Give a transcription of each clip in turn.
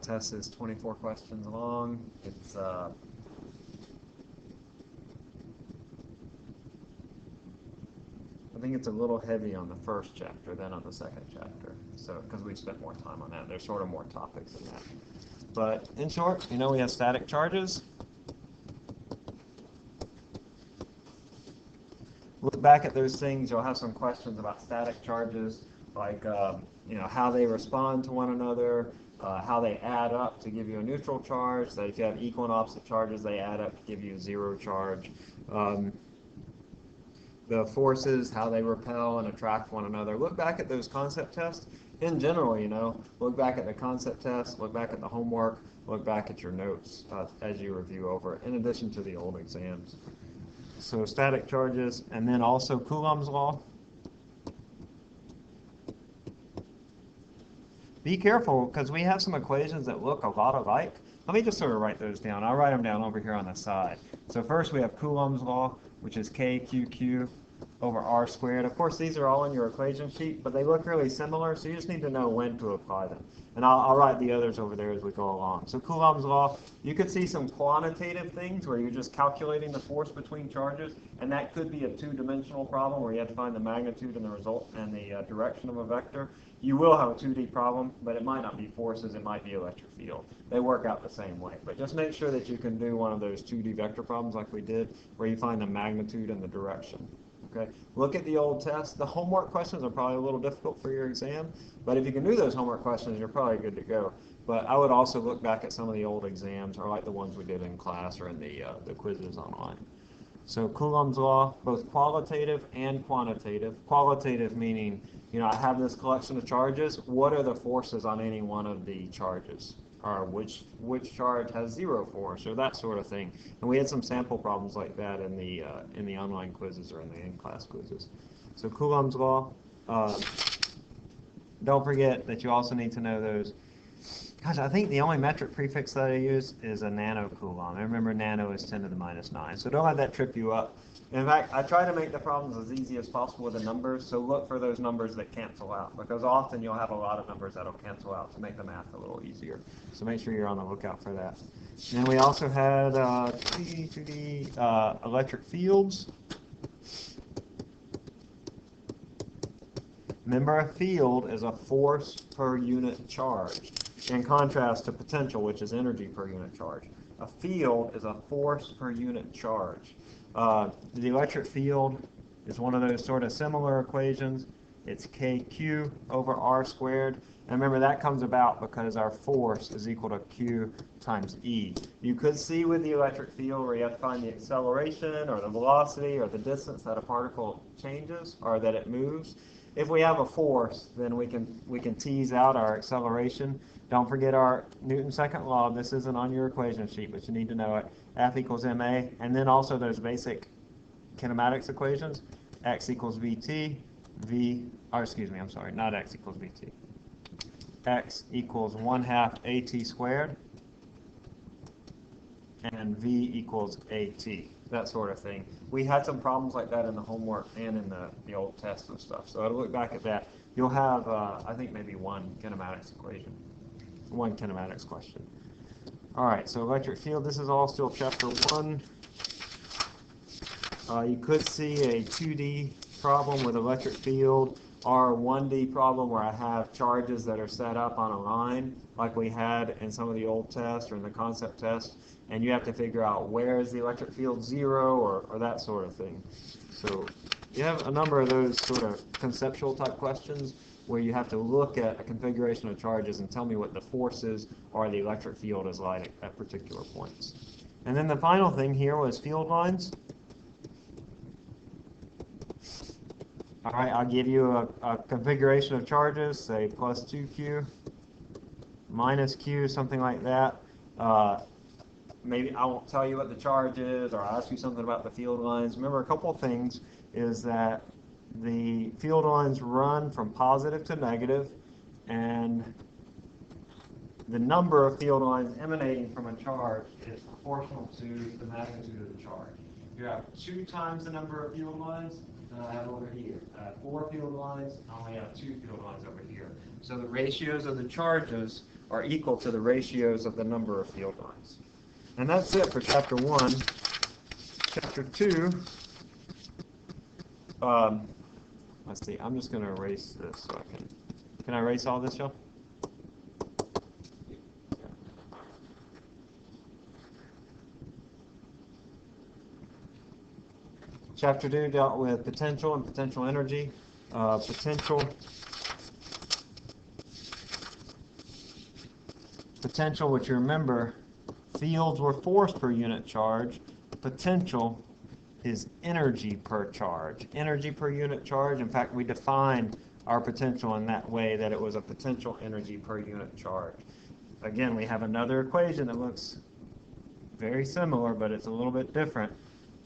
Test is 24 questions long. It's I think it's a little heavy on the first chapter than on the second chapter. So because we spent more time on that, there's sort of more topics in that. But in short, you know, we have static charges. Look back at those things. You'll have some questions about static charges, like you know, how they respond to one another, how they add up to give you a neutral charge. That if you have equal and opposite charges, they add up to give you a zero charge. The forces, how they repel and attract one another. Look back at those concept tests. In general, you know, look back at the concept tests, look back at the homework, look back at your notes as you review over it, in addition to the old exams. So static charges, and then also Coulomb's law. Be careful, because we have some equations that look a lot alike. Let me just sort of write those down. I'll write them down over here on the side. So first we have Coulomb's law, which is KQQ over R squared. Of course, these are all in your equation sheet, but they look really similar, so you just need to know when to apply them. And I'll write the others over there as we go along. So Coulomb's law, you could see some quantitative things where you're just calculating the force between charges, and that could be a two-dimensional problem where you have to find the magnitude and the result and the direction of a vector. You will have a 2D problem, but it might not be forces, it might be electric field. They work out the same way. But just make sure that you can do one of those 2D vector problems like we did, where you find the magnitude and the direction. Okay. Look at the old test. The homework questions are probably a little difficult for your exam, but if you can do those homework questions, you're probably good to go. But I would also look back at some of the old exams, or like the ones we did in class or in the quizzes online. So Coulomb's law, both qualitative and quantitative. Qualitative meaning, you know, I have this collection of charges. What are the forces on any one of the charges? Or which charge has zero force, or that sort of thing. And we had some sample problems like that in the online quizzes or in the in-class quizzes. So Coulomb's law. Don't forget that you also need to know those. Gosh, I think the only metric prefix that I use is a nanocoulomb. I remember nano is 10 to the minus 9. So don't let that trip you up. In fact, I try to make the problems as easy as possible with the numbers, so look for those numbers that cancel out, because often you'll have a lot of numbers that'll cancel out to make the math a little easier. So make sure you're on the lookout for that. And we also had 2D electric fields. Remember, a field is a force per unit charge, in contrast to potential, which is energy per unit charge. A field is a force per unit charge. The electric field is one of those sort of similar equations. It's KQ over R squared. And remember, that comes about because our force is equal to Q times E. You could see with the electric field where you have to find the acceleration or the velocity or the distance that a particle changes or that it moves. If we have a force, then we can tease out our acceleration. Don't forget our Newton's second law. This isn't on your equation sheet, but you need to know it. F equals ma, and then also those basic kinematics equations. X equals vt, not x equals vt. X equals 1/2 at squared, and v equals at. That sort of thing. We had some problems like that in the homework and in the old tests and stuff. So I'd look back at that. You'll have, I think, maybe one kinematics equation, one kinematics question. All right, so electric field, this is all still chapter 1. You could see a 2D problem with electric field, or a 1D problem where I have charges that are set up on a line, like we had in some of the old tests or in the concept test, and you have to figure out where is the electric field 0 or that sort of thing. So you have a number of those sort of conceptual type questions where you have to look at a configuration of charges and tell me what the forces or the electric field is like at particular points. And then the final thing here was field lines. All right, I'll give you a configuration of charges, say plus 2q, minus q, something like that. Maybe I won't tell you what the charge is, or I'll ask you something about the field lines. Remember, a couple of things is that the field lines run from positive to negative, and the number of field lines emanating from a charge is proportional to the magnitude of the charge. You have 2 times the number of field lines than I have over here. I have 4 field lines, I only have 2 field lines over here. So the ratios of the charges are equal to the ratios of the number of field lines. And that's it for chapter 1. Chapter 2, let's see, I'm just going to erase this so I can I erase all this, y'all? Chapter 2 dealt with potential and potential energy. Potential, which you remember, fields were force per unit charge. Potential is energy per charge. Energy per unit charge. In fact, we defined our potential in that way, that it was a potential energy per unit charge. Again, we have another equation that looks very similar, but it's a little bit different.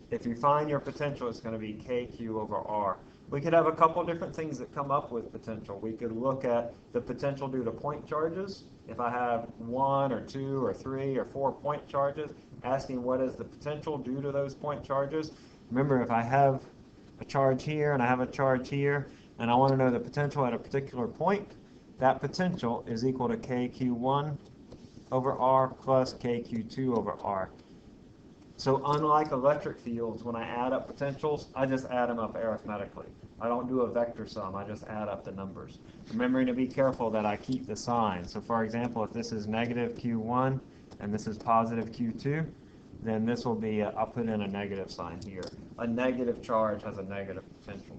If you find your potential, it's going to be KQ over R. We could have a couple different things that come up with potential. We could look at the potential due to point charges. If I have 1 or 2 or 3 or 4 point charges, asking what is the potential due to those point charges. Remember, if I have a charge here and I have a charge here, and I want to know the potential at a particular point, that potential is equal to KQ1 over R plus KQ2 over R. So unlike electric fields, when I add up potentials, I just add them up arithmetically. I don't do a vector sum, I just add up the numbers. Remembering to be careful that I keep the sign. So for example, if this is negative Q1 and this is positive Q2, then this will be, I'll put in a negative sign here. A negative charge has a negative potential.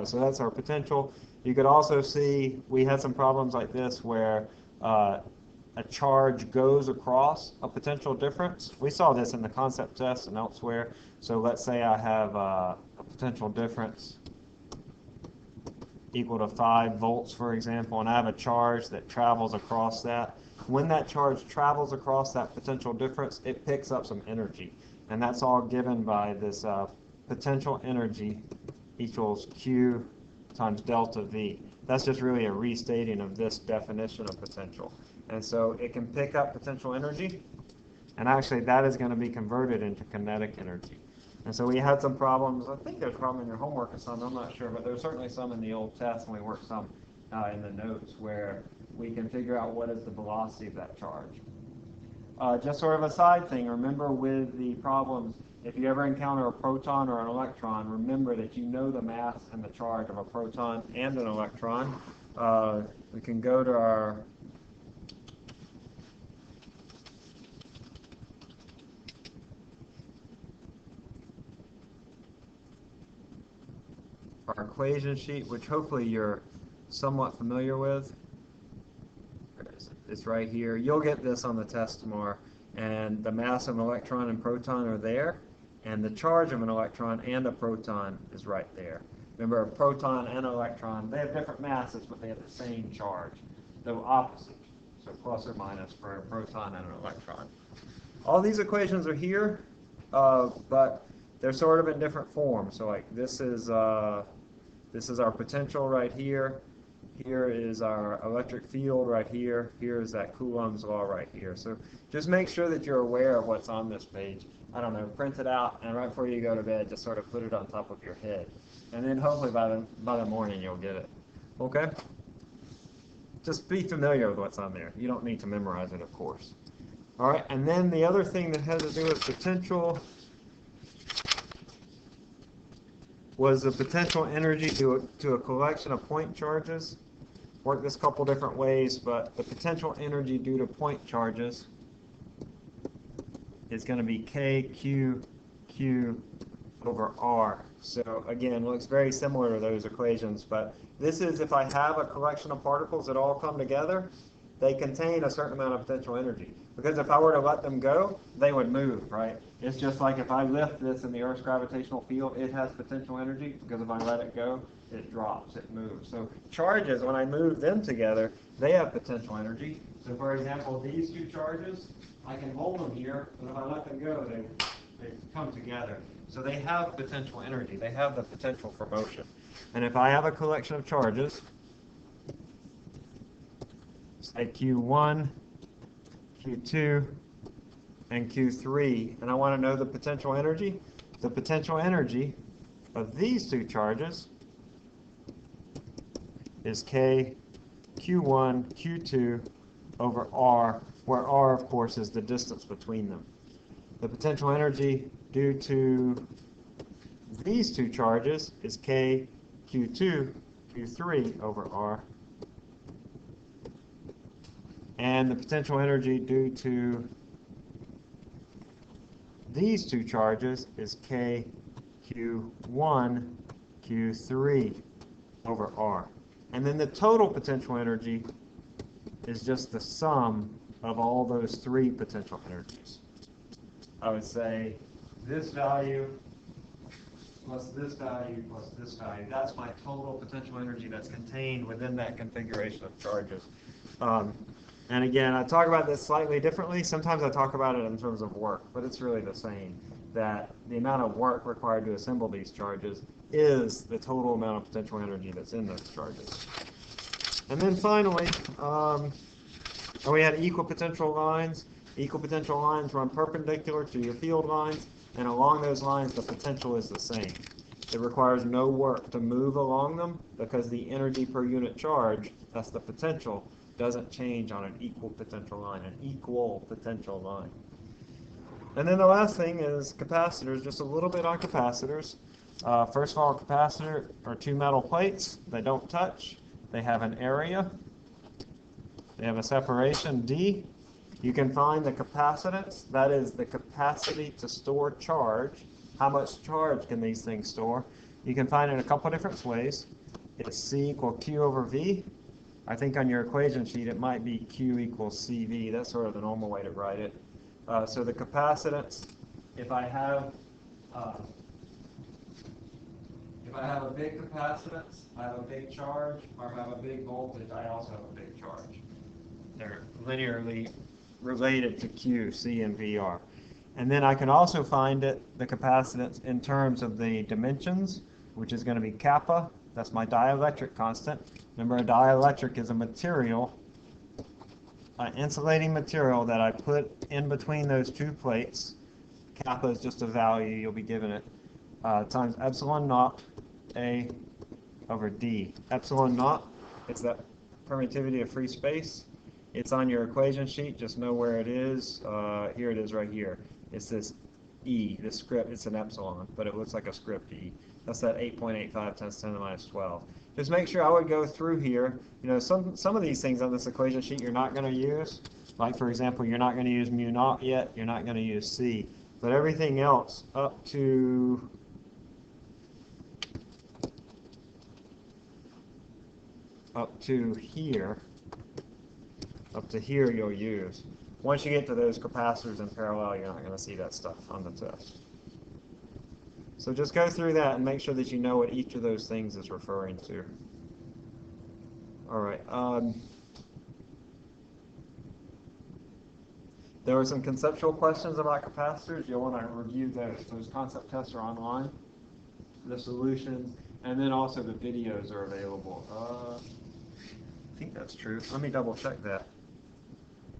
So that's our potential. You could also see we had some problems like this where a charge goes across a potential difference. We saw this in the concept test and elsewhere. So let's say I have a potential difference equal to 5 volts, for example, and I have a charge that travels across that. When that charge travels across that potential difference, it picks up some energy. And that's all given by this potential energy equals Q times delta V. That's just really a restating of this definition of potential. And so it can pick up potential energy, and actually that is going to be converted into kinetic energy. And so we had some problems. I think there's a problem in your homework or something, I'm not sure, but there's certainly some in the old test, and we worked some in the notes where we can figure out what is the velocity of that charge. Just sort of a side thing, remember with the problems, if you ever encounter a proton or an electron, remember that you know the mass and the charge of a proton and an electron. We can go to our equation sheet, which hopefully you're somewhat familiar with. It's right here. You'll get this on the test tomorrow. And the mass of an electron and proton are there, and the charge of an electron and a proton is right there. Remember, a proton and an electron, they have different masses, but they have the same charge, though opposite. So plus or minus for a proton and an electron. All these equations are here, but they're sort of in different forms. So like this is our potential right here. Here is our electric field right here. Here is that Coulomb's law right here. So just make sure that you're aware of what's on this page. I don't know, print it out, and right before you go to bed, just sort of put it on top of your head. And then hopefully by the morning you'll get it. Okay? Just be familiar with what's on there. You don't need to memorize it, of course. All right, and then the other thing that has to do with potential was the potential energy to a collection of point charges. Work this a couple different ways, but the potential energy due to point charges is going to be KQQ over R. So again, looks very similar to those equations, but this is if I have a collection of particles that all come together, they contain a certain amount of potential energy. Because if I were to let them go, they would move, right? It's just like if I lift this in the Earth's gravitational field, it has potential energy, because if I let it go, it drops, it moves. So charges, when I move them together, they have potential energy. So for example, these two charges, I can hold them here, but if I let them go, they come together. So they have potential energy. They have the potential for motion. And if I have a collection of charges, say Q1, Q2, and Q3, and I want to know the potential energy of these two charges is KQ Q1, Q2 over R, where R, of course, is the distance between them. The potential energy due to these two charges is K, Q2, Q3 over R. And the potential energy due to these two charges is K, Q1, Q3 over R. And then the total potential energy is just the sum of all those three potential energies. I would say this value plus this value plus this value. That's my total potential energy that's contained within that configuration of charges. And again, I talk about this slightly differently. Sometimes I talk about it in terms of work, but it's really the same. That the amount of work required to assemble these charges is the total amount of potential energy that's in those charges. And then finally, we had equal potential lines. Equal potential lines run perpendicular to your field lines, and along those lines, the potential is the same. It requires no work to move along them because the energy per unit charge, that's the potential, doesn't change on an equal potential line, And then the last thing is capacitors, just a little bit on capacitors. First of all, a capacitor are two metal plates. They don't touch. They have an area. They have a separation, D. You can find the capacitance, that is the capacity to store charge. How much charge can these things store? You can find it in a couple different ways. It's C equal Q over V. I think on your equation sheet it might be Q equals CV. That's sort of the normal way to write it. So the capacitance, if I have a big capacitance, I have a big charge, or if I have a big voltage, I also have a big charge. They're linearly related to Q, C, and VR. And then I can also find the capacitance in terms of the dimensions, which is going to be kappa. That's my dielectric constant. Remember, a dielectric is a material, an insulating material that I put in between those two plates. Kappa is just a value you'll be given it, times epsilon naught A over D. Epsilon naught is that permittivity of free space. It's on your equation sheet. Just know where it is. Here it is right here. It's this E, this script. It's an epsilon, but it looks like a script E. That's that 8.85 times 10 to the minus 12. Just make sure I would go through here. You know, some of these things on this equation sheet you're not going to use. Like, for example, you're not going to use mu naught yet. You're not going to use C. But everything else up to here, you'll use. Once you get to those capacitors in parallel, you're not going to see that stuff on the test. So just go through that and make sure that you know what each of those things is referring to. All right. There were some conceptual questions about capacitors. You'll want to review those. Those concept tests are online, the solutions, and then also the videos are available. I think that's true. Let me double check that.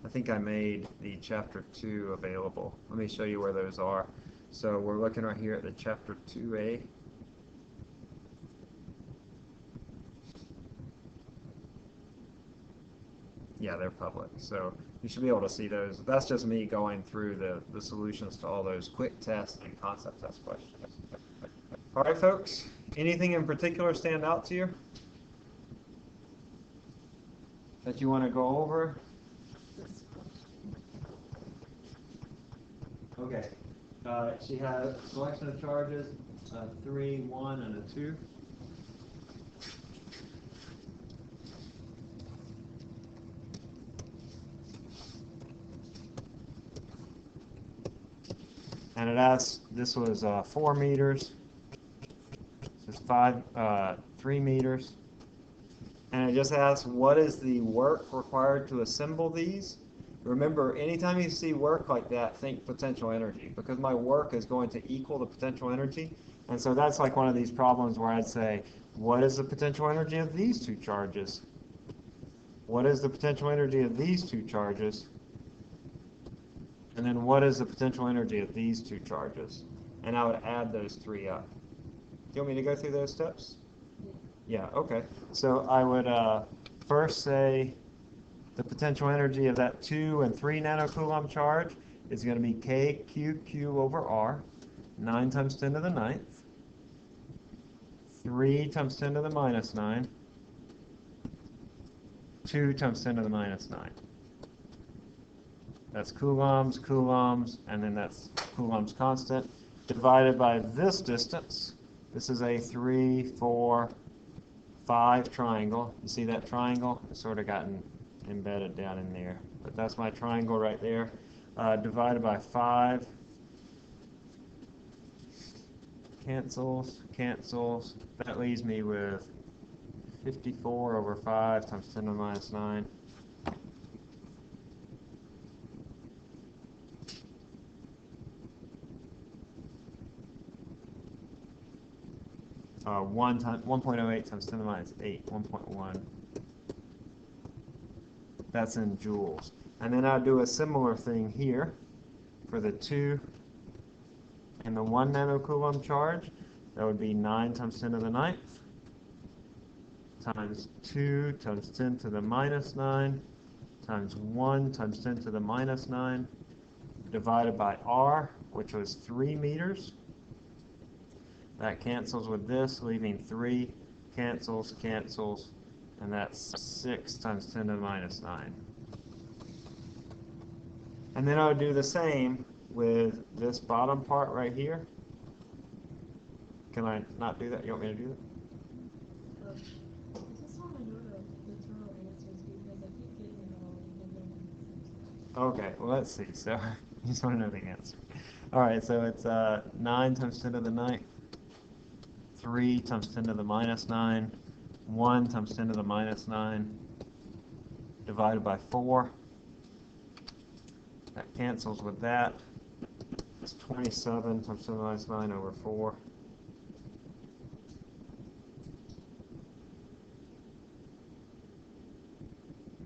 I think I made the chapter 2 available. Let me show you where those are. So we're looking right here at the chapter 2A. Yeah, they're public. So you should be able to see those. That's just me going through the solutions to all those quick test and concept test questions. All right, folks. Anything in particular stand out to you that you want to go over? Okay. She had a selection of charges, 3, 1, and a 2. And it asked, this was 4 meters, this is 3 meters. And it just asks, what is the work required to assemble these? Remember, anytime you see work like that, think potential energy, because my work is going to equal the potential energy. And so that's like one of these problems where I'd say, what is the potential energy of these two charges? What is the potential energy of these two charges? And then what is the potential energy of these two charges? And I would add those 3 up. Do you want me to go through those steps? Yeah, okay. So I would first say the potential energy of that 2 and 3 nanocoulomb charge is going to be KQQ over R, 9 times 10 to the ninth, 3 times 10 to the minus 9, 2 times 10 to the minus 9. That's coulombs, coulombs, and then that's coulombs constant, divided by this distance. This is a 3, 4, 5 triangle. You see that triangle? It's sort of gotten embedded down in there. But that's my triangle right there. Divided by 5. Cancels, cancels. That leaves me with 54 over 5 times 10 to the minus 9. 1.08 times 10 to the minus 8, 1.1. That's in joules. And then I'll do a similar thing here for the 2 and the 1 nanocoulomb charge. That would be 9 times 10 to the ninth times 2 times 10 to the minus 9 times 1 times 10 to the minus 9 divided by R, which was 3 meters. That cancels with this, leaving 3, cancels, cancels, and that's 6 times 10 to the minus 9. And then I would do the same with this bottom part right here. Can I not do that? You want me to do that? I just want to know the total answers because I keep getting it all even though Okay, well let's see. So you just want to know the answer. All right, so it's 9 times 10 to the ninth, 3 times 10 to the minus 9, 1 times 10 to the minus 9, divided by 4. That cancels with that. It's 27 times 10 to the minus 9 over 4.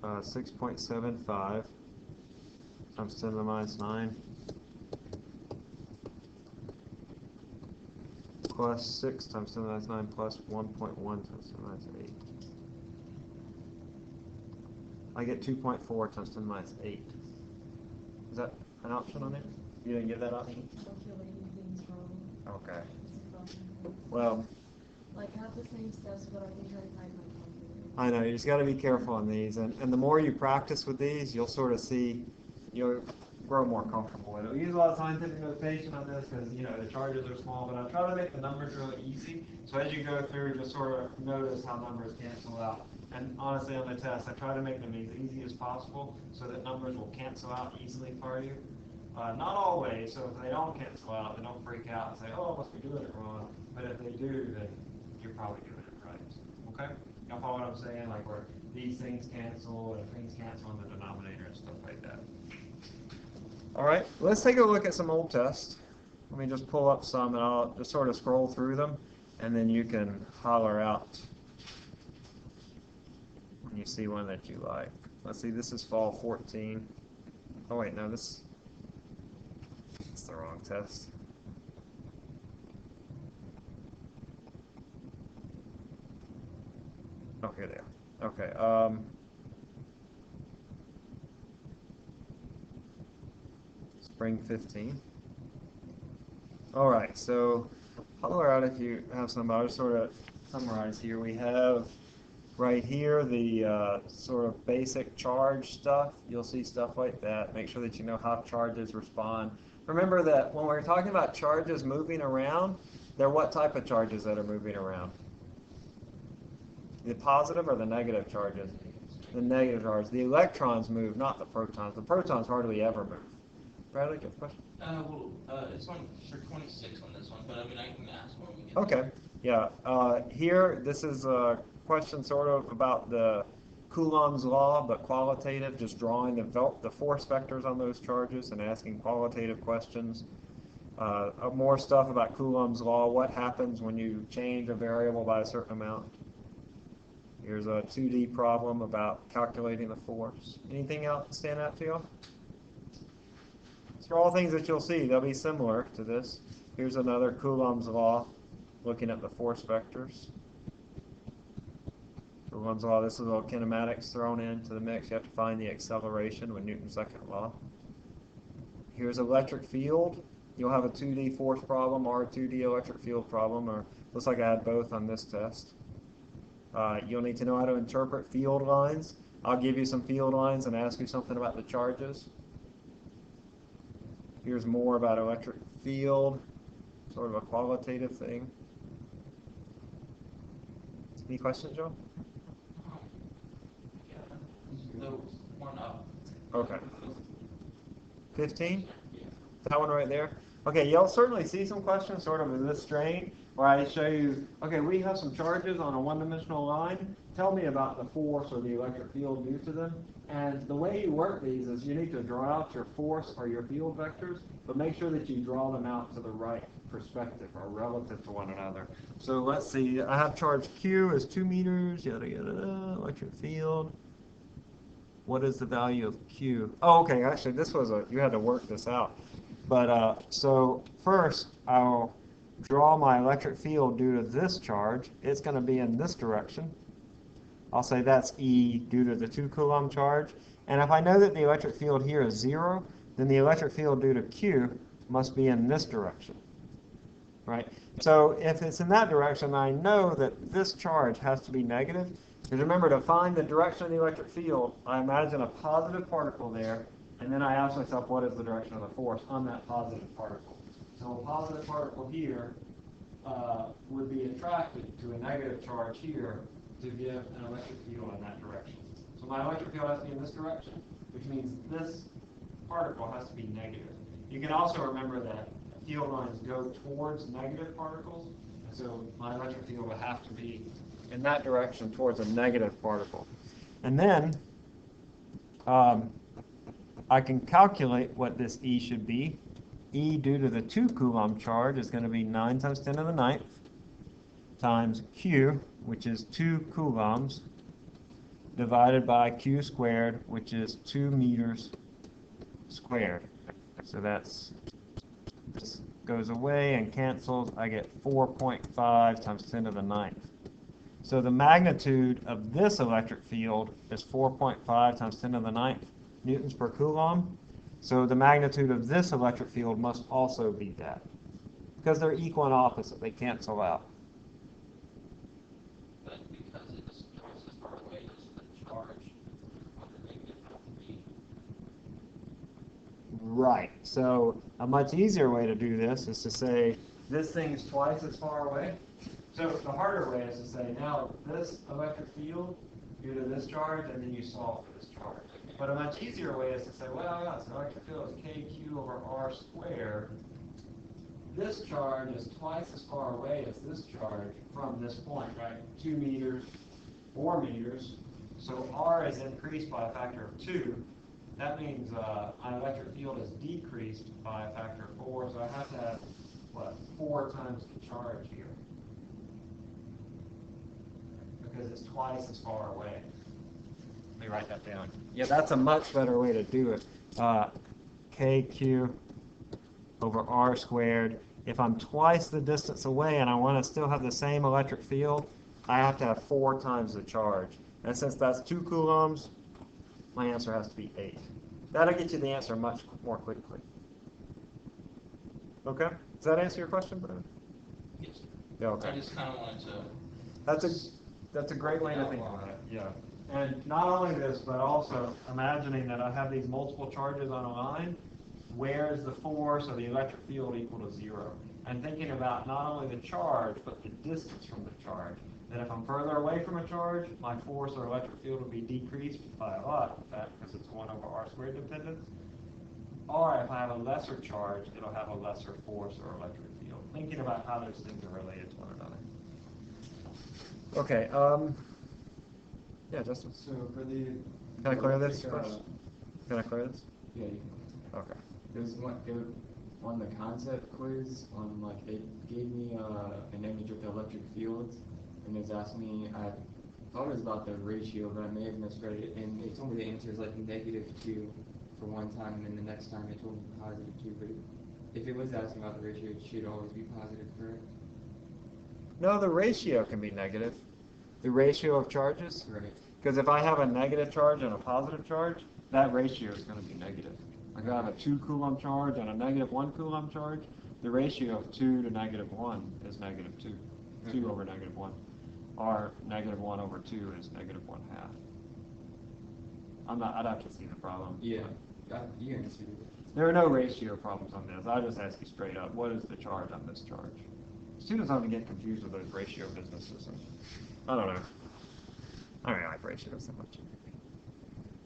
Uh, 6.75 times 10 to the minus 9 plus 6 times 10 to the minus 9 plus 1.1 times 10 to the minus 8. I get 2.4 times 10 to the minus 8. Is that an option on it? You didn't get that option? calculating things wrong. Okay. It's a problem. Well, Like have the same steps, but I can try to type my calculator. I know, you just got to be careful on these. And the more you practice with these, you'll sort of see, you'll grow more comfortable with it. We use a lot of scientific notation on this because, you know, the charges are small, but I try to make the numbers really easy. So as you go through, just sort of notice how numbers cancel out. And honestly, on the test, I try to make them as easy as possible so that numbers will cancel out easily for you. Not always, so if they don't cancel out, then don't freak out and say, oh, I must be doing it wrong. But if they do, then you're probably doing it right. Okay? Y'all follow what I'm saying? Like where these things cancel and things cancel in the denominator and stuff like that. All right, let's take a look at some old tests. Let me just pull up some and I'll just sort of scroll through them and then you can holler out when you see one that you like. Let's see, this is fall 14. Oh wait, no, that's the wrong test. Oh, here they are. Okay. Spring 15. All right, so holler out if you have some. I'll just sort of summarize here. We have right here the sort of basic charge stuff. You'll see stuff like that. Make sure that you know how charges respond. Remember that when we're talking about charges moving around, they're what type of charges that are moving around? The positive or the negative charges? The negative charges. The electrons move, not the protons. The protons hardly ever move. Bradley, you have a question? It's on for 26 on this one, but I mean, I can ask when we get Okay, yeah. Here, this is a question sort of about the Coulomb's law, but qualitative, just drawing the force vectors on those charges and asking qualitative questions. More stuff about Coulomb's law, what happens when you change a variable by a certain amount. Here's a 2D problem about calculating the force. Anything else stand out to you? These are all things that you'll see. They'll be similar to this. Here's another Coulomb's law, looking at the force vectors. Coulomb's law, this is a little kinematics thrown into the mix. You have to find the acceleration with Newton's second law. Here's electric field. You'll have a 2D force problem or a 2D electric field problem, or looks like I had both on this test. You'll need to know how to interpret field lines. I'll give you some field lines and ask you something about the charges. Here's more about electric field, sort of a qualitative thing. Any questions, Joe? Yeah, the one up. Okay. 15? That one right there? Okay, you'll certainly see some questions sort of in this strain where I show you, okay, we have some charges on a one-dimensional line. Tell me about the force or the electric field due to them. And the way you work these is you need to draw out your force or your field vectors, but make sure that you draw them out to the right perspective or relative to one another. So let's see, I have charge Q is 2 meters, yada yada, electric field. What is the value of Q? Oh, okay, actually this was you had to work this out. But so first I'll draw my electric field due to this charge. It's going to be in this direction. I'll say that's E due to the 2 Coulomb charge. And if I know that the electric field here is 0, then the electric field due to Q must be in this direction. Right? So if it's in that direction, I know that this charge has to be negative. Because remember, to find the direction of the electric field, I imagine a positive particle there, and then I ask myself, what is the direction of the force on that positive particle? So a positive particle here would be attracted to a negative charge here to give an electric field in that direction. So my electric field has to be in this direction, which means this particle has to be negative. You can also remember that field lines go towards negative particles, and so my electric field will have to be in that direction towards a negative particle. And then I can calculate what this E should be. E due to the 2 Coulomb charge is going to be 9 times 10 to the 9th times Q, which is 2 coulombs, divided by Q squared, which is 2 meters squared. So that's, this goes away and cancels. I get 4.5 times 10 to the 9th. So the magnitude of this electric field is 4.5 times 10 to the 9th newtons per coulomb. So the magnitude of this electric field must also be that. Because they're equal and opposite, they cancel out. But because it's twice as far away as the charge, what the negative have to be. Right. So a much easier way to do this is to say this thing's twice as far away. So the harder way is to say now this electric field due to this charge, and then you solve for this charge. But a much easier way is to say, well, yeah, so electric field is kq over r squared. This charge is twice as far away as this charge from this point, right? 2 meters, 4 meters. So r is increased by a factor of 2. That means my electric field is decreased by a factor of 4. So I have to have, what, 4 times the charge here. Because it's twice as far away. Let me write that down. Yeah, that's a much better way to do it. KQ over R squared. If I'm twice the distance away and I want to still have the same electric field, I have to have 4 times the charge. And since that's 2 coulombs, my answer has to be 8. That'll get you the answer much more quickly. Okay? Does that answer your question, Brian? Yes. Yeah, okay. I just kind of wanted to. That's a great way to think about it. Yeah. And not only this, but also imagining that I have these multiple charges on a line, where is the force or the electric field equal to 0? And thinking about not only the charge, but the distance from the charge. That if I'm further away from a charge, my force or electric field will be decreased by a lot, in fact, because it's 1 over r squared dependence. Or if I have a lesser charge, it'll have a lesser force or electric field. Thinking about how those things are related to one another. Okay, yeah, Justin. So for the... Can I clear this first? Can I clear this? Yeah, you can. Okay. There's one, on the concept quiz, it gave me an image of the electric field, and it was asking me, I thought it was about the ratio, but I may have misread it, and they told me the answer is like -2 for one time, and then the next time they told me +2, but if it was asking about the ratio, it should always be positive, correct? No, the ratio can be negative. The ratio of charges? Right. Because if I have a negative charge and a positive charge, that ratio is going to be negative. Like if I have a 2 coulomb charge and a negative 1 coulomb charge, the ratio of 2 to negative 1 is negative 2. 2 over negative 1. Or negative 1 over 2 is negative 1/2. I'd have to see the problem. Yeah. You can see it. There are no ratio problems on this. I'll just ask you straight up, what is the charge on this charge? Students often get confused with those ratio businesses. And I don't know. I don't really like ratios so much.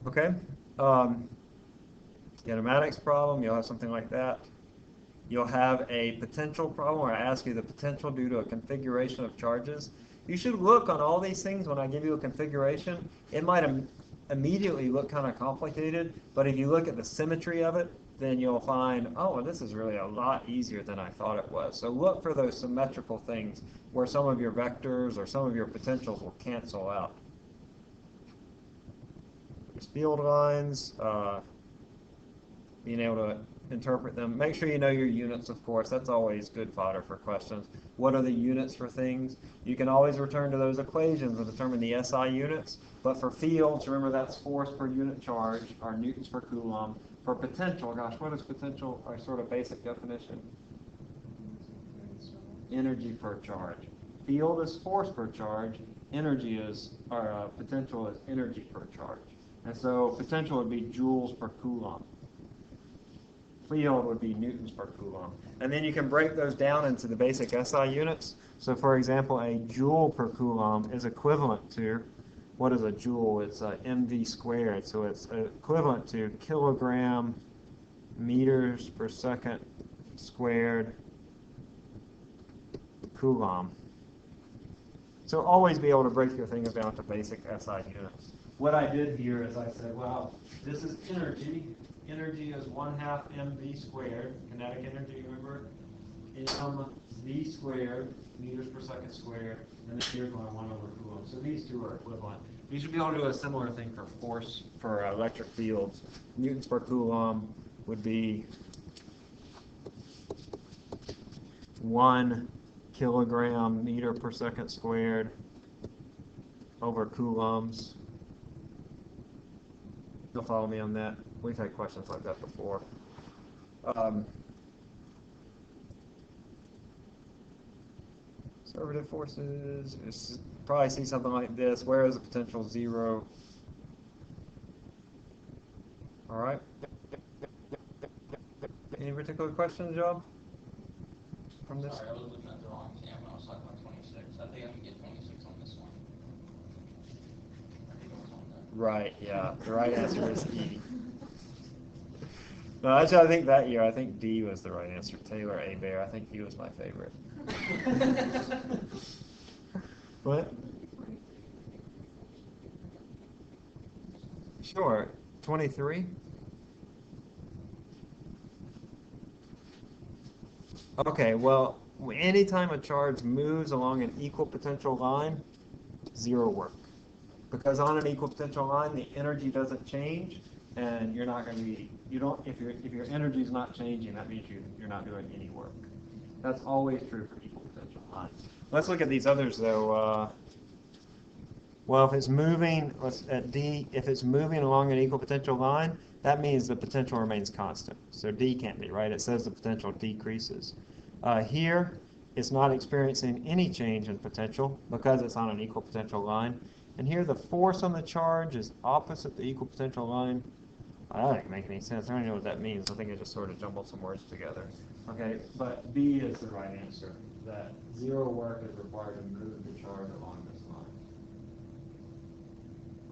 Okay. Kinematics problem, you'll have something like that. You'll have a potential problem where I ask you the potential due to a configuration of charges. You should look on all these things when I give you a configuration. It might immediately look kind of complicated, but if you look at the symmetry of it, then you'll find, oh, well, this is really a lot easier than I thought it was. So look for those symmetrical things where some of your vectors or some of your potentials will cancel out. There's field lines, being able to interpret them. Make sure you know your units, of course. That's always good fodder for questions. What are the units for things? You can always return to those equations and determine the SI units. But for fields, remember that's force per unit charge, or newtons per coulomb. For potential, gosh, what is potential? Our sort of basic definition? Energy per charge. Field is force per charge. Energy is, or potential is energy per charge. And so potential would be joules per coulomb. Field would be newtons per coulomb. And then you can break those down into the basic SI units. So for example, a joule per coulomb is equivalent to, what is a joule? It's mv squared. So it's equivalent to kilogram meters per second squared coulomb. So always be able to break your things down to basic SI units. What I did here is I said, well, this is energy. Energy is 1/2 mv squared, kinetic energy, remember? mv squared, meters per second squared, and then here's 1 over coulomb. So these two are equivalent. You should be able to do a similar thing for force, for electric fields. Newtons per coulomb would be 1 kilogram meter per second squared over coulombs. You'll follow me on that. We've had questions like that before. Conservative forces, is probably see something like this. Where is the potential 0? All right. Any particular questions, Job? From this? Sorry, I was looking at the wrong exam when I was talking about 26. I think I can get 26 on this one. I think it was on that. Right, yeah. The right answer is E. No, actually, I think that year, I think D was the right answer. Taylor A. Bear. I think he was my favorite. What? Sure. 23? Okay, well, anytime a charge moves along an equal potential line, 0 work. Because on an equal potential line, the energy doesn't change, and you're not going to be, if your energy is not changing, that means you're not doing any work. That's always true for equal potential lines. Let's look at these others, though. Well, if it's moving, at D, if it's moving along an equal potential line, that means the potential remains constant. So D can't be, right? It says the potential decreases. Here, it's not experiencing any change in potential because it's on an equal potential line. And here, the force on the charge is opposite the equal potential line. I don't think it makes any sense. I don't even know what that means. I think I just sort of jumbled some words together. Okay, but B is the right answer. That 0 work is required to move the charge along this line.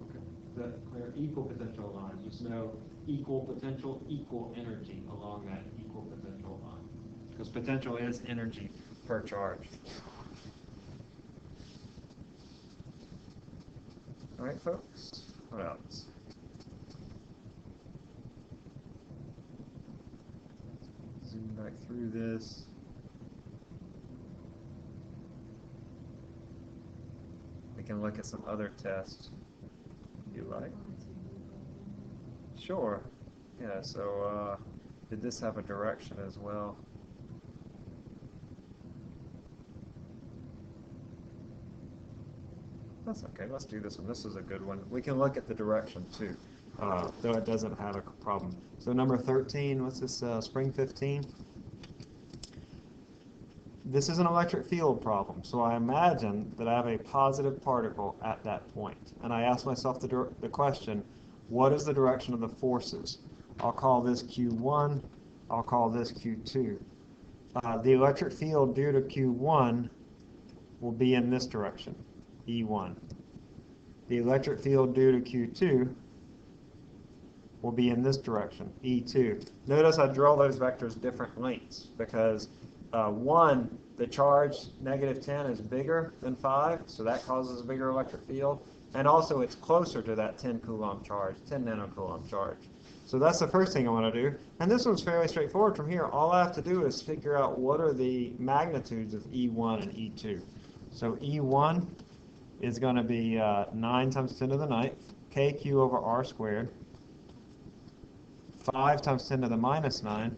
Okay, the clear equal potential line. Just know equal potential, equal energy along that equal potential line. Because potential is energy per charge. All right, folks. What else? Zoom back through this. We can look at some other tests if you like. Sure. Yeah, so did this have a direction as well? That's okay. Let's do this one. This is a good one. We can look at the direction too, though it doesn't have a problem. So number 13, what's this, spring 15? This is an electric field problem, so I imagine that I have a positive particle at that point. And I ask myself the question, what is the direction of the forces? I'll call this Q1, I'll call this Q2. The electric field due to Q1 will be in this direction, E1. The electric field due to Q2 will be in this direction, E2. Notice I draw those vectors different lengths because 1, the charge -10 is bigger than 5, so that causes a bigger electric field. And also it's closer to that 10 coulomb charge, 10 nanocoulomb charge. So that's the first thing I want to do. And this one's fairly straightforward from here. All I have to do is figure out what are the magnitudes of E1 and E2. So E1 is going to be 9 times 10 to the 9th, KQ over R squared, 5 times 10 to the -9,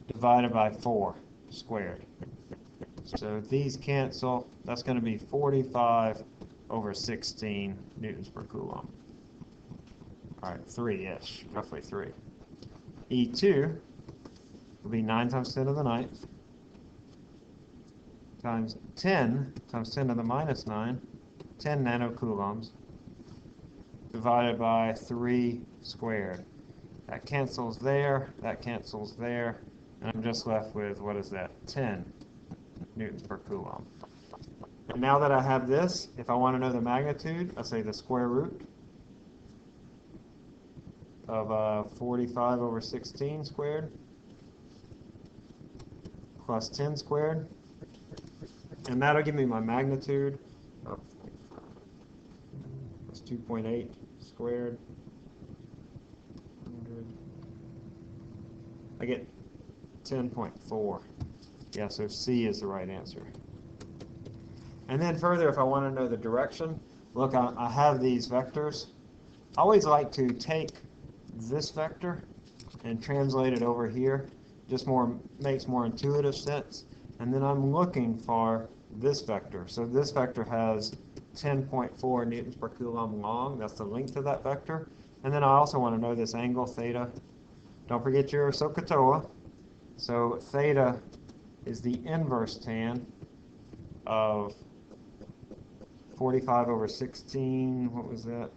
divided by 4 squared. So these cancel. That's going to be 45 over 16 newtons per coulomb. All right, 3-ish, roughly 3. E2 will be 9 times 10 to the 9th times 10 times 10 to the -9, 10 nanocoulombs, divided by 3 squared. That cancels there, that cancels there, and I'm just left with, what is that, 10 newtons per coulomb. And now that I have this, if I want to know the magnitude, I say the square root of 45 over 16 squared plus 10 squared, and that'll give me my magnitude of 2.8 squared. 100. I get 10.4. Yeah, so C is the right answer. And then further, if I want to know the direction, look, I have these vectors. I always like to take this vector and translate it over here. Just makes more intuitive sense. And then I'm looking for this vector. So this vector has 10.4 newtons per coulomb long. That's the length of that vector. And then I also want to know this angle theta. Don't forget your SOHCAHTOA. So theta is the inverse tan of 45 over 16. What was that?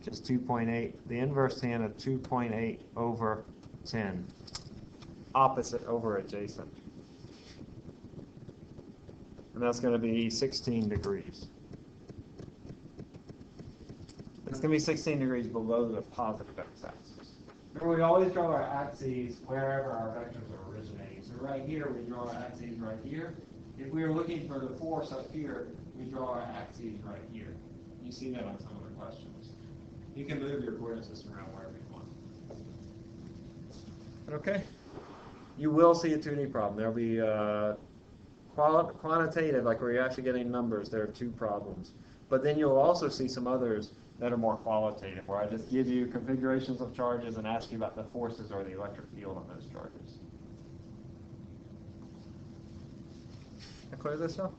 Just 2.8. The inverse tan of 2.8 over 10. Opposite over adjacent. And that's going to be 16 degrees. It's going to be 16 degrees below the positive x-axis. Remember, we always draw our axes wherever our vectors are originating. So right here, we draw our axes right here. If we were looking for the force up here, we draw our axes right here. You see that on some of the questions. You can move your coordinate system around wherever you want. Okay? You will see a 2D problem. There'll be quantitative, like where you're actually getting numbers. There are 2 problems. But then you'll also see some others that are more qualitative, where I just give you configurations of charges and ask you about the forces or the electric field on those charges. Can I clear this up?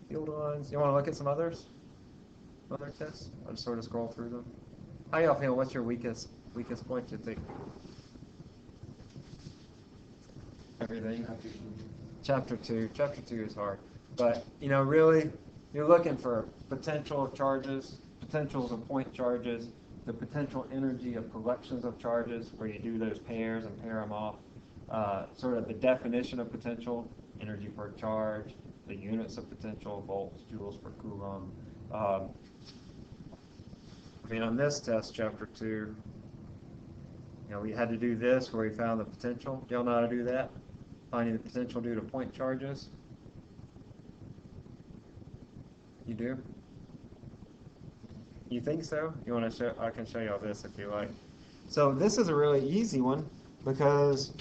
Field lines. You want to look at some others? Other tests? I'll just sort of scroll through them. How y'all feel? What's your weakest point, you think? Everything. Chapter 2. Chapter 2 is hard. But, really, you're looking for potential charges, potentials of point charges, the potential energy of collections of charges, where you do those pairs and pair them off, sort of the definition of potential, energy per charge, the units of potential, volts, joules per coulomb. On this test, chapter 2, we had to do this where we found the potential. Do y'all know how to do that? Finding the potential due to point charges. You do? You think so? You want to show? I can show you all this if you like. So this is a really easy one because,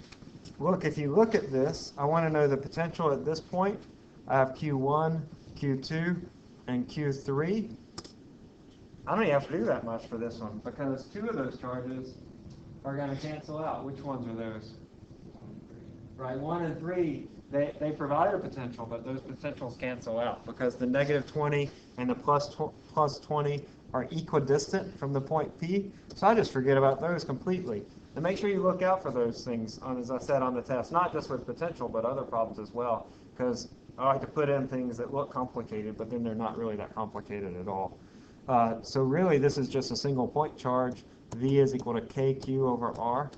look, if you look at this, I want to know the potential at this point. I have Q1, Q2, and Q3. I don't even have to do that much for this one because 2 of those charges are going to cancel out. Which ones are those? right? 1 and 3, they provide a potential, but those potentials cancel out because the negative 20 and the plus 20 are equidistant from the point P. So I just forget about those completely. And make sure you look out for those things, as I said on the test, not just with potential, but other problems as well, because I like to put in things that look complicated, but then they're not really that complicated at all. So really, this is just a single point charge. V is equal to KQ over R.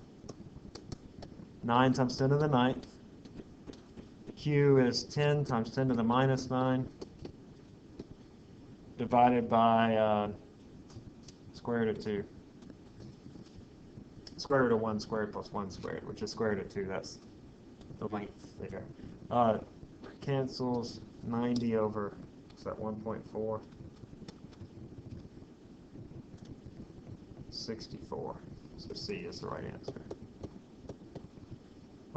9 times 10 to the 9th. Q is 10 times 10 to the minus 9 divided by square root of 2. Square root of 1 squared plus 1 squared, which is square root of 2. That's the length there. Cancels 90 over, is that 1.4? 64. So C is the right answer.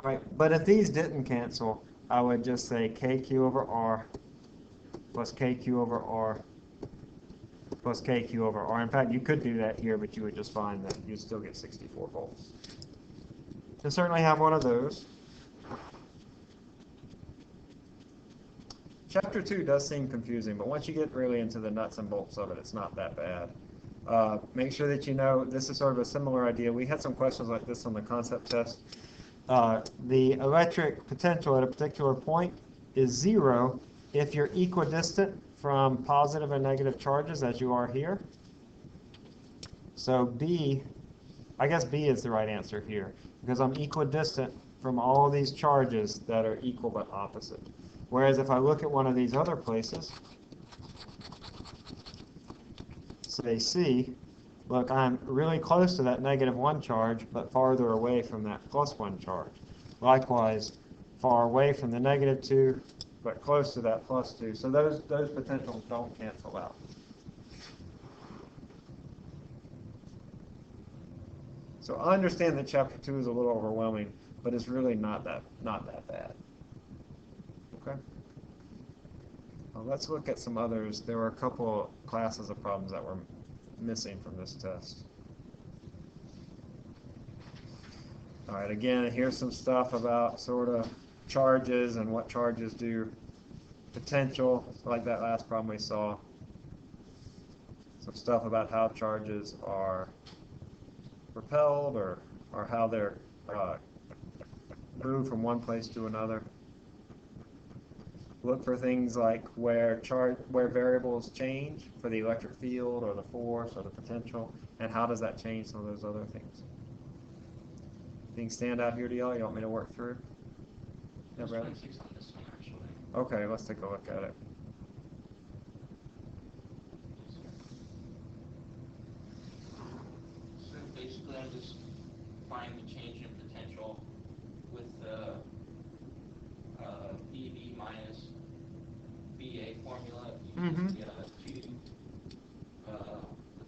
All right, but if these didn't cancel, I would just say KQ over R plus KQ over R plus KQ over R. In fact, you could do that here, but you would just find that you'd still get 64 volts. You certainly have one of those. Chapter 2 does seem confusing, but once you get really into the nuts and bolts of it, it's not that bad. Make sure that you know this is sort of a similar idea. We had some questions like this on the concept test. The electric potential at a particular point is 0 if you're equidistant from positive and negative charges as you are here. So B, I guess B is the right answer here because I'm equidistant from all these charges that are equal but opposite. Whereas if I look at one of these other places, say C, look, I'm really close to that negative 1 charge, but farther away from that plus 1 charge. Likewise, far away from the negative 2, but close to that plus 2. So those potentials don't cancel out. So I understand that chapter 2 is a little overwhelming, but it's really not that bad. Okay. Let's look at some others. There were a couple classes of problems that were missing from this test. All right, again, here's some stuff about sort of charges and what charges do. Potential, like that last problem we saw. Some stuff about how charges are repelled or how they're moved from one place to another. Look for things like where variables change for the electric field or the force or the potential, and how does that change some of those other things. Things stand out here to y'all? You want me to work through? Yeah, Brad? 26 on this one, actually. Okay, let's take a look at it. So basically, I'm just finding the change in potential with the VB minus VA formula. You Mhm. get the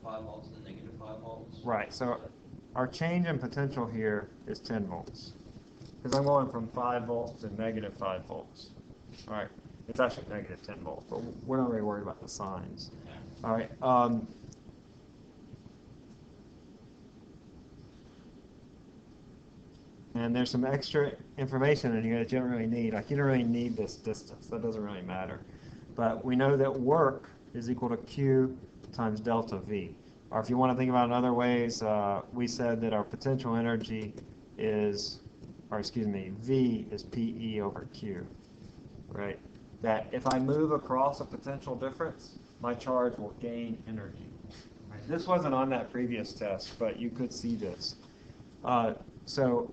5 volts and the negative 5 volts. Right, so our change in potential here is 10 volts. Because I'm going from 5 volts to negative 5 volts. All right, it's actually negative 10 volts, but we're not really worried about the signs. Yeah. All right. And there's some extra information in here that you don't really need. Like, you don't really need this distance. That doesn't really matter. But we know that work is equal to Q times delta V. Or if you want to think about it in other ways, we said that our potential energy is, V is PE over Q, right? That if I move across a potential difference, my charge will gain energy. Right? This wasn't on that previous test, but you could see this. So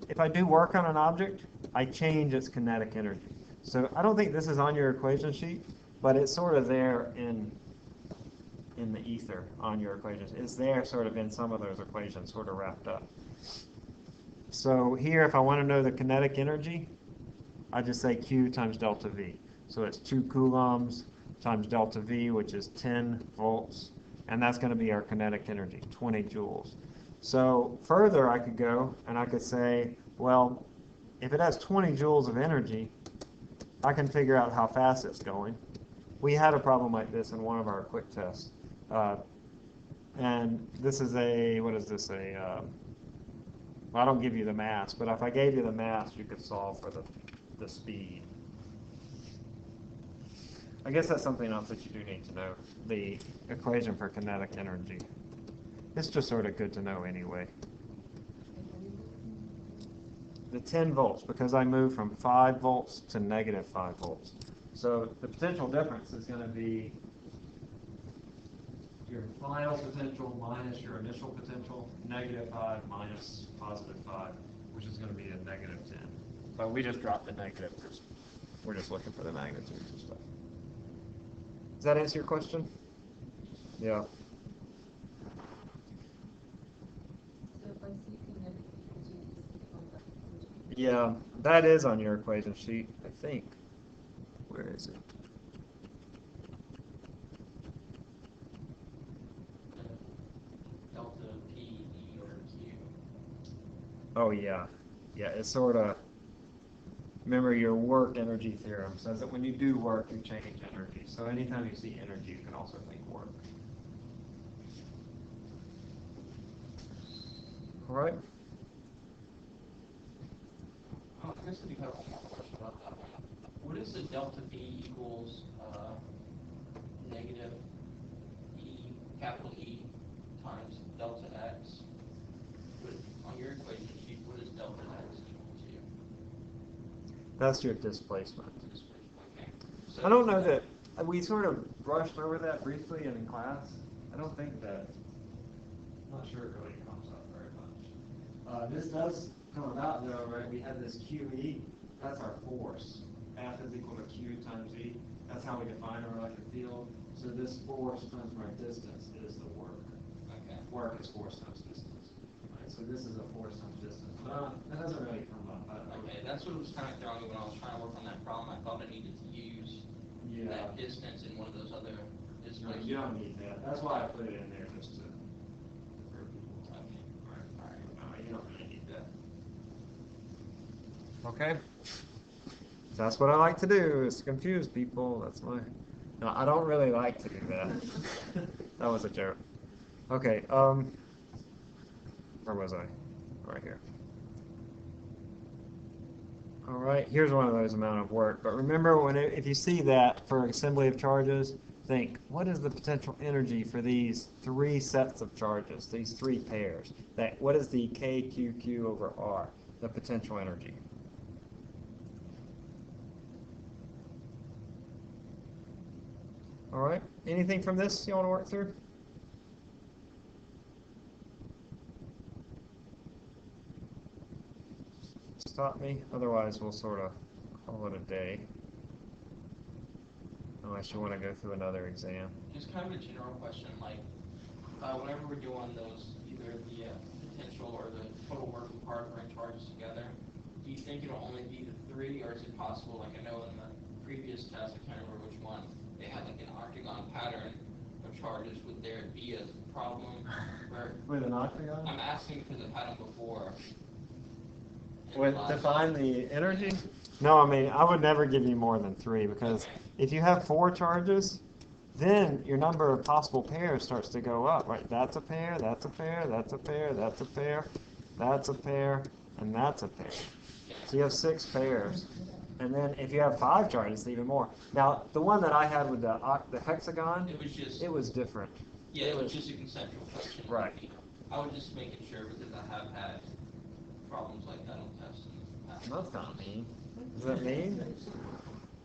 if I do work on an object, I change its kinetic energy. So I don't think this is on your equation sheet, but it's sort of there in the ether on your equations. It's there sort of in some of those equations, sort of wrapped up. So here, if I want to know the kinetic energy, I just say Q times delta V. So it's 2 coulombs times delta V, which is 10 volts, and that's going to be our kinetic energy, 20 joules. So further, I could go and I could say, well, if it has 20 joules of energy, I can figure out how fast it's going. We had a problem like this in one of our quick tests. And this is a, what is this, Well, I don't give you the mass, but if I gave you the mass, you could solve for the speed. I guess that's something else that you do need to know, the equation for kinetic energy. It's just sort of good to know anyway. The 10 volts, because I moved from 5 volts to negative 5 volts. So the potential difference is going to be your final potential minus your initial potential, negative 5 minus positive 5, which is going to be a negative 10. But we just dropped the negative because we're just looking for the magnitudes and stuff. Does that answer your question? Yeah. So if I see kinetic energy, Yeah, that is on your equation sheet, I think. Where is it? Delta P, E, or Q. Oh, yeah. Yeah, it's sort of, remember your work energy theorem says that when you do work, you change energy. So anytime you see energy, you can also think work. All right. I guess I do have one more question about that one. What is the delta P equals negative E, capital E, times delta X? On your equation sheet, what is delta X equal to? That's your displacement. Okay. So I don't know that, we sort of brushed over that briefly in class. I don't think that, I'm not sure it really comes up very much. This does come about though, right? We have this QE, that's our force. F is equal to Q times E. That's how we define our electric field. So this force times our distance is the work. Okay. Work is force times distance. Right? So this is a force times distance. That doesn't really come up. Okay, that's what was kind of throwing me when I was trying to work on that problem. I thought I needed to use that distance in one of those other displays. You don't need that. That's why I put it in there just to for people. Okay. All right. You don't really need that. Okay. That's what I like to do, is to confuse people. That's my. No, I don't really like to do that. That was a joke. Okay. Where was I? Right here. All right. Here's one of those amount of work. But remember, if you see that for assembly of charges, think, what is the potential energy for these 3 sets of charges? These 3 pairs. What is the KQQ over R? The potential energy. All right. Anything from this you want to work through? Stop me. Otherwise, we'll sort of call it a day. Unless you want to go through another exam. Just kind of a general question, like whenever we're doing those, either the potential or the total work required to bring charges together, do you think it'll only be the 3, or is it possible, like I know in the previous test, I can't remember which one, they had like an octagon pattern of charges. Would there be a problem where With an octagon? I'm asking because I've had them before. Define the energy? No, I mean, I would never give you more than 3, because if you have 4 charges, then your number of possible pairs starts to go up, right? That's a pair, that's a pair, that's a pair, that's a pair, that's a pair, and that's a pair. So you have 6 pairs. And then if you have 5 charges, even more. Now, the one that I had with the hexagon, it was different. Yeah, it was just a conceptual question. Right. I was just making sure because I have had problems like that on tests in the past. That's not mean. Is that mean?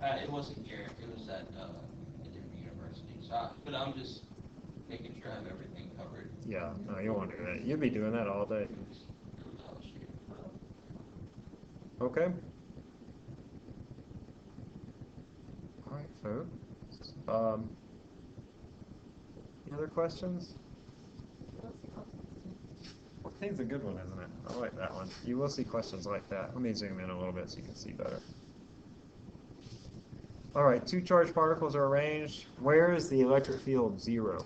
It wasn't here. It was at a different university. So, but I'm just making sure I have everything covered. Yeah, no, you won't do that. You'll be doing that all day. Okay. All right, folks. Any other questions? Octane's a good one, isn't it? I like that one. You will see questions like that. Let me zoom in a little bit so you can see better. All right, 2 charged particles are arranged. Where is the electric field 0?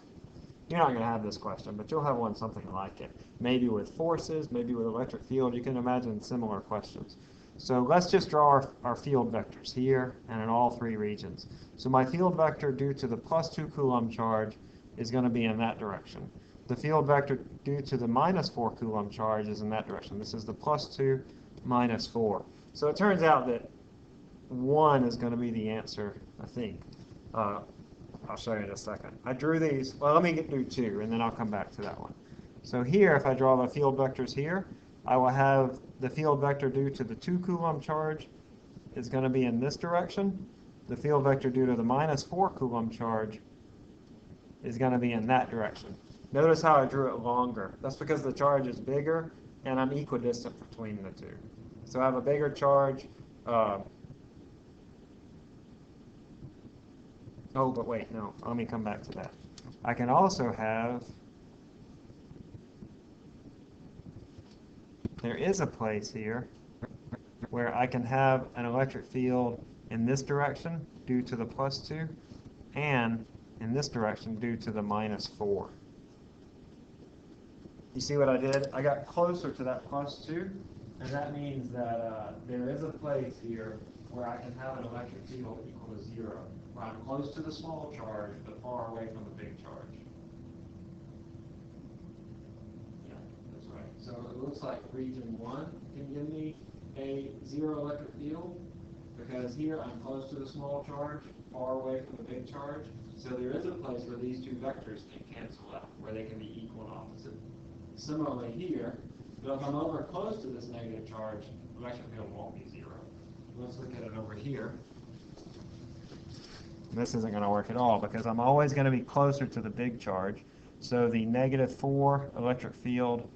You're not going to have this question, but you'll have one something like it. Maybe with forces, maybe with electric field. You can imagine similar questions. So let's just draw our field vectors here and in all 3 regions. So my field vector due to the +2 Coulomb charge is going to be in that direction. the field vector due to the minus 4 coulomb charge is in that direction. This is the plus 2, minus 4. So it turns out that 1 is going to be the answer, I think. I'll show you in a second. I drew these, well, let me do 2, and then I'll come back to that one. So here, if I draw the field vectors here, I will have the field vector due to the 2 coulomb charge is going to be in this direction. The field vector due to the minus 4 coulomb charge is going to be in that direction. Notice how I drew it longer. That's because the charge is bigger, and I'm equidistant between the two. So I have a bigger charge. Oh, but wait, no. Let me come back to that. I can also have, there is a place here where I can have an electric field in this direction due to the plus 2 and in this direction due to the minus 4. You see what I did? I got closer to that plus 2, and that means that there is a place here where I can have an electric field equal to 0, where I'm close to the small charge but far away from the big charge. Yeah, that's right. So it looks like region 1 can give me a 0 electric field, because here I'm close to the small charge, far away from the big charge. So there is a place where these two vectors can cancel out, where they can be equal and opposite. Similarly here, but if I'm over close to this negative charge, the electric field won't be 0. Let's look at it over here. This isn't going to work at all, because I'm always going to be closer to the big charge. So the negative 4 electric field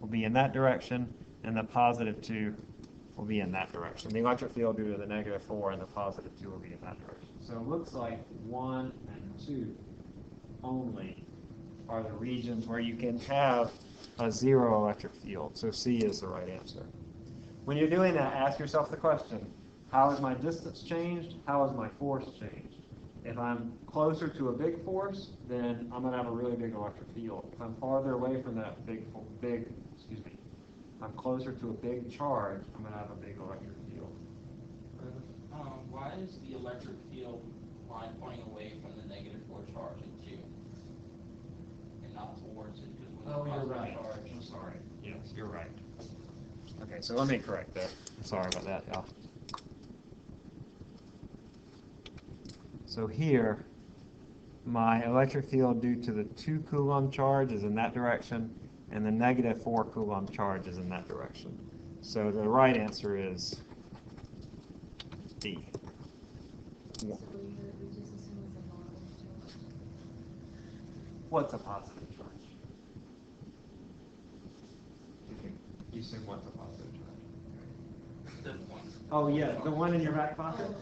will be in that direction, and the positive 2 will be in that direction. The electric field due to the negative 4 and the positive 2 will be in that direction. So it looks like 1 and 2 only are the regions where you can have a 0 electric field. So C is the right answer. When you're doing that, ask yourself the question, how has my distance changed? How has my force changed? If I'm closer to a big force, then I'm going to have a really big electric field. If I'm farther away from that I'm closer to a big charge, I'm going to have a big electric field. Why is the electric field line pointing away from the negative 4 charge in 2 and not towards it? Oh, you're right. Charge. I'm sorry. Yes, you're right. Okay, so let me correct that. Sorry about that, y'all. So here, my electric field due to the 2 coulomb charge is in that direction, and the negative 4 coulomb charge is in that direction. So the right answer is D. So we just assume it's a positive charge. What's a positive charge? You assume what's a positive charge? The one. Oh yeah, the one in your back pocket? Oh.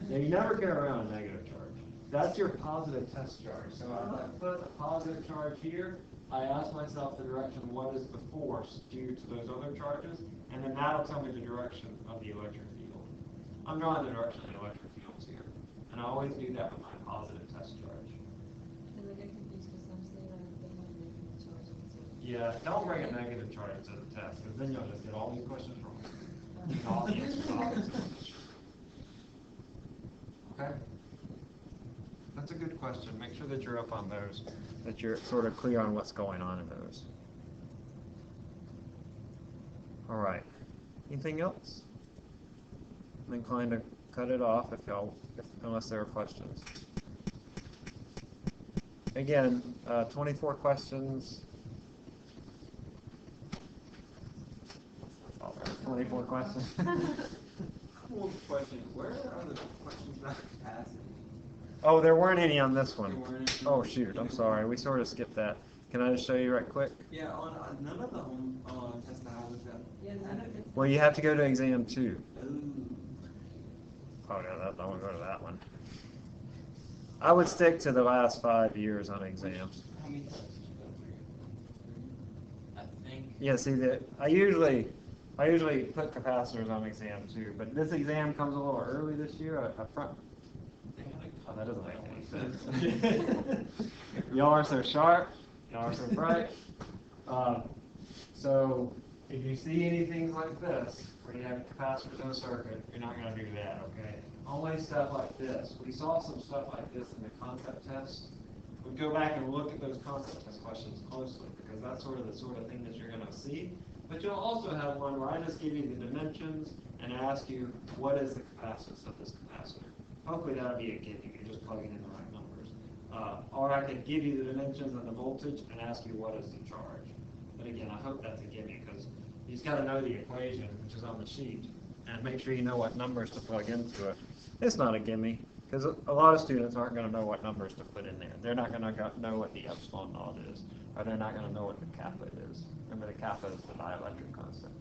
Yeah, you never carry around a negative charge. That's your positive test charge. So if I put a positive charge here, I ask myself the direction, what is the force due to those other charges? And then that'll tell me the direction of the electric field. I'm drawing the direction of the electric fields here. And I always do that with my positive test charge. And I get confused because some say that they have negative charge and so. Yeah, don't bring a negative charge to the test, because then you'll just get all these questions wrong. And all the answers opposite. Okay? That's a good question. Make sure that you're up on those, that you're sort of clear on what's going on in those. All right. Anything else? I'm inclined to cut it off unless there are questions. Again, 24 questions. 24 questions. One question, where are the questions about capacity? Oh, there weren't any on this one. There weren't any? Oh, shoot. I'm sorry. We sort of skipped that. Can I just show you right quick? Yeah, on none of them test the hours that. Yeah, none of it. Well, you have to go to exam 2. Ooh. Oh, yeah, I won't go to that one. I would stick to the last 5 years on exams. How many tests did you go through? I think. Yeah, see, I usually put capacitors on exam 2, but this exam comes a little early this year. Up front. They had a Oh, couple that doesn't make of any them. sense. Y'all are so sharp. Y'all are so bright. So if you see anything like this, where you have capacitors in a circuit, you're not going to do that, okay? Only stuff like this. We saw some stuff like this in the concept test. would go back and look at those concept test questions closely, because that's sort of the sort of thing that you're going to see. But you'll also have one where I just give you the dimensions and ask you, what is the capacitance of this capacitor? Hopefully that'll be a gimme. You're just plugging in the right numbers. Or I could give you the dimensions and the voltage and ask you, what is the charge? But again, I hope that's a gimme, because you just got to know the equation, which is on the sheet, and make sure you know what numbers to plug into it. It's not a gimme, because a lot of students aren't going to know what numbers to put in there. They're not going to know what the epsilon naught is, or they're not going to know what the kappa is. Remember, the kappa is the dielectric constant.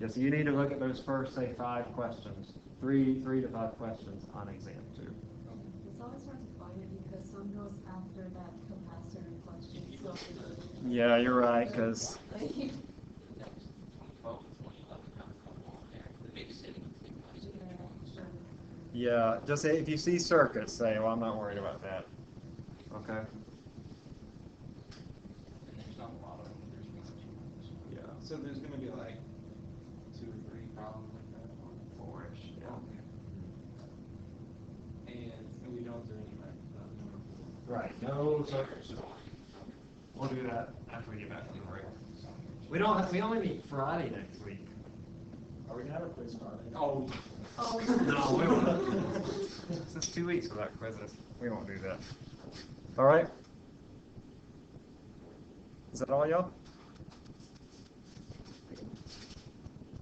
Yeah, so you need to look at those first, say, 5 questions, 3 to 5 questions on exam 2. It's always hard to find it because some goes after that capacitor question. So Yeah, you're right, because yeah, just say, if you see circuits, say, well, I'm not worried about that. Okay. Yeah. So there's going to be like 2 or 3 problems like that on 4-ish. Yeah. And we don't do any like Right. No circuits. We'll do that after we get back from the break. We don't. We only meet Friday next week. Are we gonna have a quiz Friday? Oh. Oh. No, we won't. This is 2 weeks without quizzes. We won't do that. All right. Is that all, y'all?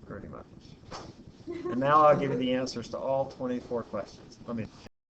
Pretty much. And now I'll give you the answers to all 24 questions. Let me.